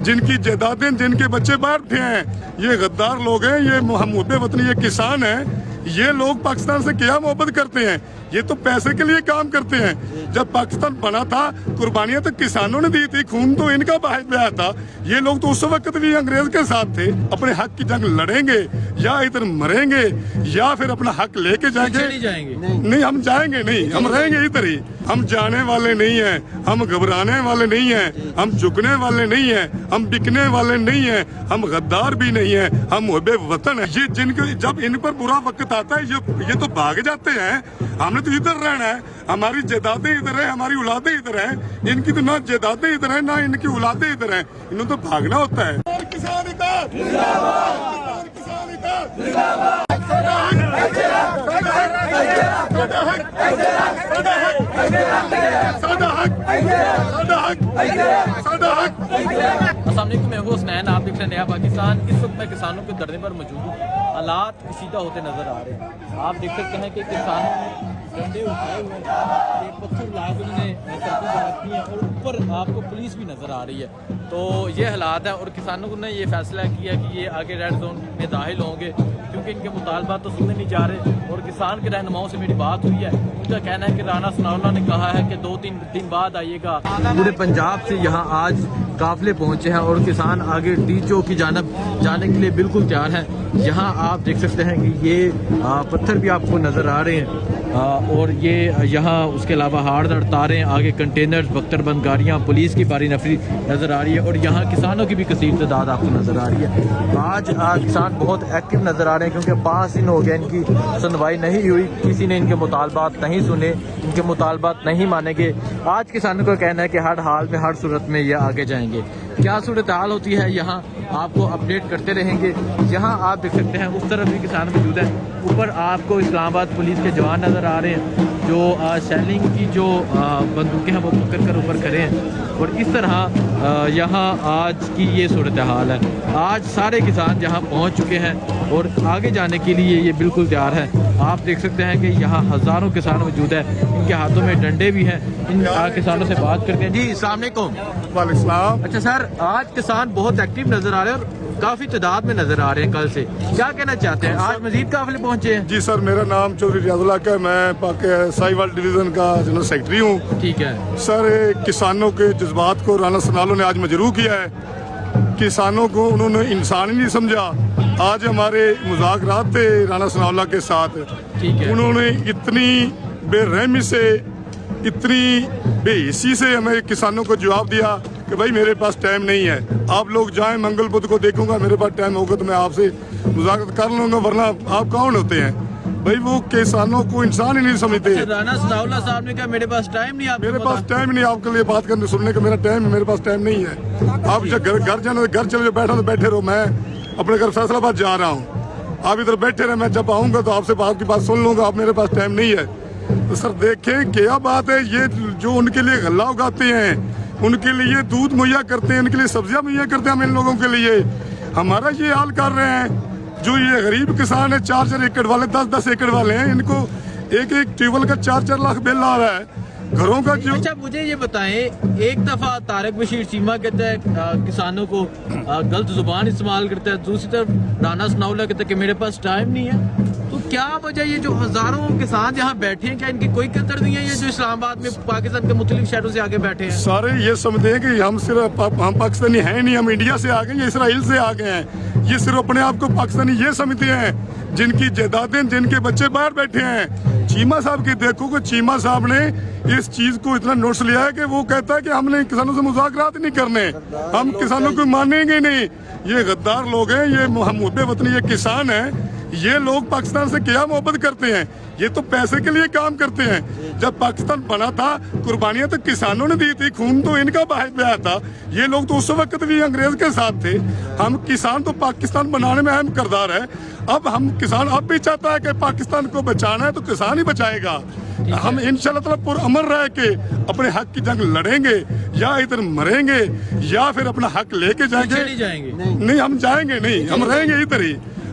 جن کی جائیدادیں جن کے بچے باہر تھے ہیں، یہ غدار لوگ ہیں، یہ محب وطنی، یہ کسان ہیں۔ یہ لوگ پاکستان سے کیا محبت کرتے ہیں؟ یہ تو پیسے کے لیے کام کرتے ہیں۔ جب پاکستان بنا تھا قربانیاں تو کسانوں نے دی تھی، خون تو ان کا بہایا تھا۔ یہ لوگ تو اس وقت بھی انگریز کے ساتھ تھے۔ اپنے حق کی جنگ لڑیں گے یا ادھر مریں گے یا پھر اپنا حق لے کے جائیں گے؟ نہیں، ہم جائیں گے نہیں، ہم رہیں گے ادھر ہی۔ ہم جانے والے نہیں ہیں، ہم گھبرانے والے نہیں ہیں، ہم جھکنے والے نہیں ہیں، ہم بکنے والے نہیں ہیں، ہم غدار بھی نہیں ہیں، ہم محب وطن ہیں۔ یہ جن کے جب ان پر برا وقت آتا ہے یہ تو بھاگ جاتے ہیں۔ ہم نے تو ادھر رہنا ہے، ہماری جائیدادیں ادھر ہیں، ہماری اولادیں ادھر ہیں۔ ان کی تو نہ جائیدادیں ادھر ہیں، نہ ان کی اولادیں ادھر ہیں۔ انہوں تو بھاگنا ہوتا ہے۔ کسان اتحاد زندہ باد، کسان اتحاد زندہ باد۔ السلام علیکم، میں ہوں حسنین، آپ دیکھ رہے ہیں نیا پاکستان۔ اس وقت میں کسانوں کے دھرنے پر موجود ہوں۔ حالات کشیدہ ہوتے نظر آ رہے ہیں۔ آپ دیکھ سکتے ہیں کہ کسانوں نے ڈنڈے اٹھائے ہوئے ہیں، ایک پتھر لا کے انہوں نے ترتیب رکھی ہے اور اوپر آپ کو پولیس بھی نظر آ رہی ہے۔ تو یہ حالات ہیں اور کسانوں نے یہ فیصلہ کیا کہ یہ آگے ریڈ زون میں داخل ہوں گے، کیونکہ ان کے مطالبات تو سنے نہیں جا رہے۔ اور کسان کے رہنماؤں سے میری بات ہوئی ہے، ان کا کہنا ہے کہ رانا ثناءاللہ نے کہا ہے کہ 2-3 دن بعد آئیے گا۔ پورے پنجاب سے یہاں آج قافلے پہنچے ہیں اور کسان آگے ٹی چوک کی جانب جانے کے لیے بالکل تیار ہیں۔ یہاں آپ دیکھ سکتے ہیں کہ یہ پتھر بھی آپ کو نظر آ رہے ہیں اور یہ یہاں اس کے علاوہ ہارڈ تاریں، آگے کنٹینرز، بختر بند گاڑیاں، پولیس کی باری نفری نظر آ رہی ہے اور یہاں کسانوں کی بھی کثیر تعداد آپ کو نظر آ رہی ہے۔ آج کسان بہت ایکٹیو نظر آ رہے ہیں کیونکہ 5 دن ہو گئے ان کی سنوائی نہیں ہوئی، کسی نے ان کے مطالبات نہیں سنے، ان کے مطالبات نہیں مانے گے۔ آج کسانوں کا کہنا ہے کہ ہر حال میں، ہر صورت میں یہ آگے جائیں گے۔ کیا صورتحال ہوتی ہے یہاں آپ کو اپڈیٹ کرتے رہیں گے۔ یہاں آپ دیکھ سکتے ہیں اس طرف بھی کسان موجود ہیں، اوپر آپ کو اسلام آباد پولیس کے جوان نظر آ رہے ہیں جو سیلنگ کی جو بندوقیں ہیں وہ پکڑ کر اوپر کھڑے ہیں اور اس طرح یہاں آج کی یہ صورتحال ہے۔ آج سارے کسان جہاں پہنچ چکے ہیں اور آگے جانے کے لیے یہ بالکل تیار ہے۔ آپ دیکھ سکتے ہیں کہ یہاں ہزاروں کسان موجود ہیں، ان کے ہاتھوں میں ڈنڈے بھی ہیں۔ ان کسانوں سے بات کرتے ہیں۔ جی السلام علیکم۔ وعلیکم السلام۔ اچھا سر، آج کسان بہت ایکٹیو نظر آ رہے ہیں اور کافی تعداد میں نظر آ رہے ہیں کل سے، کیا کہنا چاہتے ہیں؟ آج مزید قافلے پہنچے ہیں؟ جی سر، میرا نام چودھری ریاض اللہ ہے، میں ساہیوال ڈویژن کا جنرل سیکرٹری ہوں۔ ٹھیک ہے سر، کسانوں کے جذبات کو رانا ثناءاللہ نے آج مجروح کیا ہے۔ کسانوں کو انہوں نے انسان ہی نہیں سمجھا۔ آج ہمارے مذاکرات تھے رانا ثناءاللہ کے ساتھ، ٹھیک ہے۔ انہوں نے اتنی بے رحمی سے، اتنی بے حسی سے ہمیں کسانوں کو جواب دیا کہ بھائی میرے پاس ٹائم نہیں ہے، آپ لوگ جائیں، منگل بدھ کو دیکھوں گا، میرے پاس ٹائم ہوگا تو میں آپ سے مذاکرات کر لوں گا، ورنہ آپ کون ہوتے ہیں؟ بھائی وہ کسانوں کو انسان ہی نہیں سمجھتے۔ رانا ثناءاللہ صاحب نے کہا میرے پاس ٹائم نہیں، میرے پاس ٹائم نہیں آپ کے لیے بات کرنے سننے کا، میرے پاس ٹائم نہیں ہے۔ آپ جب گھر جانا گھر چلے بیٹھا تو بیٹھے رہو، میں اپنے گھر فیصلہ آباد جا رہا ہوں، آپ ادھر بیٹھے رہے، میں جب آؤں گا تو آپ سے آپ کی بات سن لوں گا۔ آپ میرے پاس ٹائم نہیں ہے تو سر دیکھیں کیا بات ہے۔ یہ جو ان کے لیے غلہ اگاتے ہیں، ان کے لیے دودھ مہیا کرتے ہیں، ان کے لیے سبزیاں مہیا کرتے ہیں، ہم ان لوگوں کے لیے ہمارا یہ حال کر رہے ہیں۔ جو یہ غریب کسان ہے، 4 ایکڑ والے، 10 ایکڑ والے ہیں، ان کو ایک ٹیوب ویل کا 4 لاکھ بل آ رہا ہے گھروں کا۔ جو اچھا مجھے یہ بتائیں، ایک دفعہ طارق بشیر چیمہ کہتا ہے کسانوں کو غلط زبان استعمال کرتا ہے، دوسری طرف رانا ثناءاللہ کہتا ہے کہ میرے پاس ٹائم نہیں ہے، تو کیا وجہ یہ جو ہزاروں کسان یہاں بیٹھے ہیں، کیا ان کی کوئی قدر نہیں ہے؟ یہ جو اسلام آباد میں پاکستان کے مختلف شہروں سے آگے بیٹھے ہیں، سارے یہ سمجھتے ہیں کہ ہم صرف ہم پاکستانی ہیں نہیں، ہم انڈیا سے آ گئے ہیں، اسرائیل سے آ گئے ہیں۔ یہ صرف اپنے آپ کو پاکستانی یہ سمجھتے ہیں، جن کی جائیدادیں جن کے بچے باہر بیٹھے ہیں۔ چیمہ صاحب کی دیکھو کہ چیمہ صاحب نے اس چیز کو اتنا نوٹس لیا ہے کہ وہ کہتا ہے کہ ہم نے کسانوں سے مذاکرات نہیں کرنے، ہم کسانوں کو مانیں گے نہیں۔ یہ غدار لوگ ہیں، یہ محب وطنی، یہ کسان ہیں۔ یہ لوگ پاکستان سے کیا محبت کرتے ہیں؟ یہ تو پیسے کے لیے کام کرتے ہیں۔ جب پاکستان بنا تھا قربانیاں تو کسانوں نے دی تھی، خون تو ان کا بہایا تھا۔ یہ لوگ تو اس وقت بھی انگریز کے ساتھ تھے۔ ہم کسان تو پاکستان بنانے میں اہم کردار ہے۔ اب ہم کسان اب بھی چاہتا ہے کہ پاکستان کو بچانا ہے تو کسان ہی بچائے گا۔ ہم انشاءاللہ تعالی پرامن رہ کے اپنے حق کی جنگ لڑیں گے یا ادھر مریں گے یا پھر اپنا حق لے کے جائیں گے؟ نہیں نہیں، ہم جائیں گے نہیں، ہم رہیں گے ادھر ہی۔